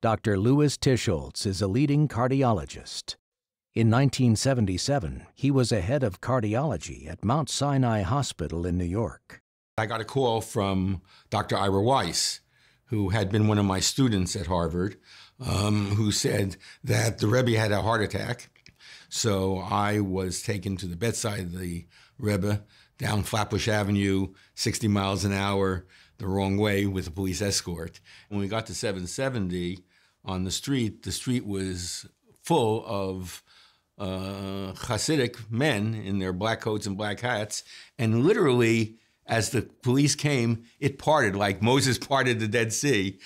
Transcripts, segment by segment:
Dr. Louis Teichholz is a leading cardiologist. In 1977, he was a head of cardiology at Mount Sinai Hospital in New York. I got a call from Dr. Ira Weiss, who had been one of my students at Harvard, who said that the Rebbe had a heart attack. So I was taken to the bedside of the Rebbe down Flatbush Avenue, 60 miles an hour, the wrong way with a police escort. When we got to 770 on the street was full of Hasidic men in their black coats and black hats, and literally, as the police came, it parted like Moses parted the Dead Sea.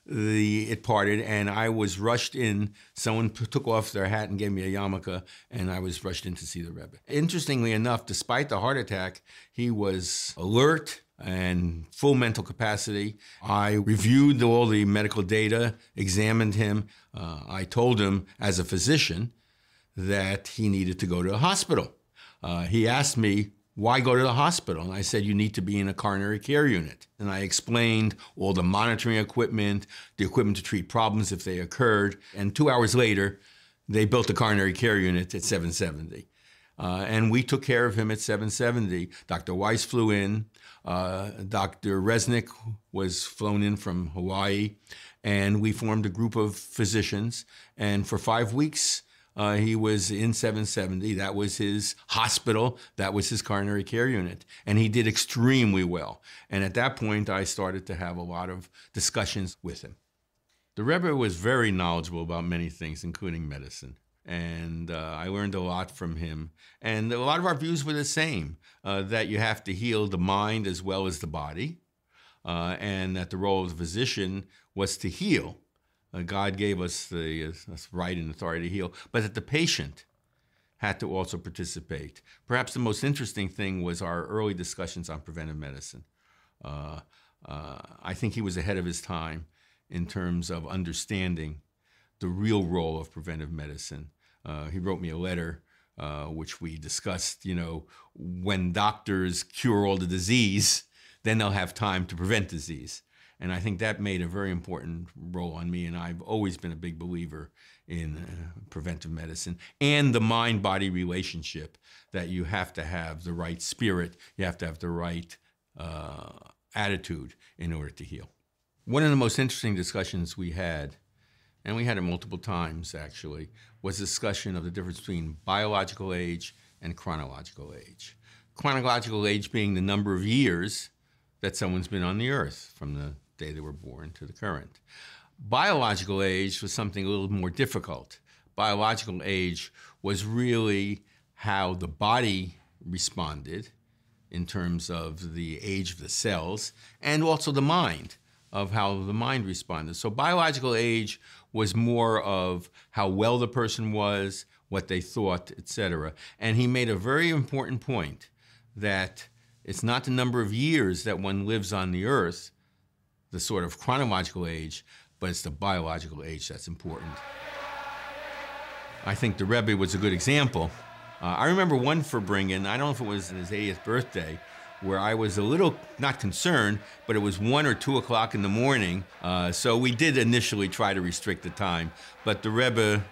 It parted, and I was rushed in. Someone took off their hat and gave me a yarmulke, and I was rushed in to see the Rebbe. Interestingly enough, despite the heart attack, he was alert and full mental capacity. I reviewed all the medical data, examined him. I told him, as a physician, that he needed to go to the hospital. He asked me, why go to the hospital? And I said, you need to be in a coronary care unit. And I explained all the monitoring equipment, the equipment to treat problems if they occurred. And 2 hours later, they built a coronary care unit at 770. And we took care of him at 770. Dr. Weiss flew in. Dr. Resnick was flown in from Hawaii. And we formed a group of physicians. And for 5 weeks, he was in 770. That was his hospital. That was his coronary care unit. And he did extremely well. And at that point, I started to have a lot of discussions with him. The Rebbe was very knowledgeable about many things, including medicine. And I learned a lot from him. And a lot of our views were the same, that you have to heal the mind as well as the body, and that the role of the physician was to heal. God gave us the right and authority to heal, but that the patient had to also participate. Perhaps the most interesting thing was our early discussions on preventive medicine. I think he was ahead of his time in terms of understanding the real role of preventive medicine. He wrote me a letter, which we discussed, when doctors cure all the disease, then they'll have time to prevent disease. And I think that made a very important role on me, and I've always been a big believer in preventive medicine and the mind-body relationship, that you have to have the right spirit, you have to have the right attitude in order to heal. One of the most interesting discussions we had, and we had it multiple times actually, was discussion of the difference between biological age and chronological age. Chronological age being the number of years that someone's been on the earth from the day they were born to the current. Biological age was something a little more difficult. Biological age was really how the body responded in terms of the age of the cells, and also the mind, of how the mind responded. So biological age was more of how well the person was, what they thought, etc. And he made a very important point, that it's not the number of years that one lives on the earth, the sort of chronological age, but it's the biological age that's important. I think the Rebbe was a good example. I remember one Farbringen, I don't know if it was his 80th birthday, where I was a little, not concerned, but it was 1 or 2 o'clock in the morning, so we did initially try to restrict the time, but the Rebbe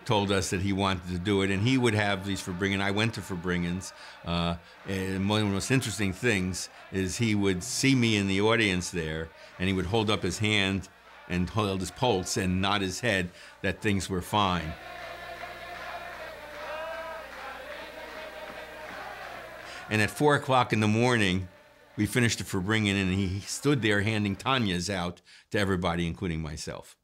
told us that he wanted to do it, and he would have these Farbringen. I went to Farbringens, and one of the most interesting things is he would see me in the audience there, and he would hold up his hand and hold his pulse and nod his head that things were fine. And at 4 o'clock in the morning, we finished the Farbringen, and he stood there handing Tanyas out to everybody, including myself.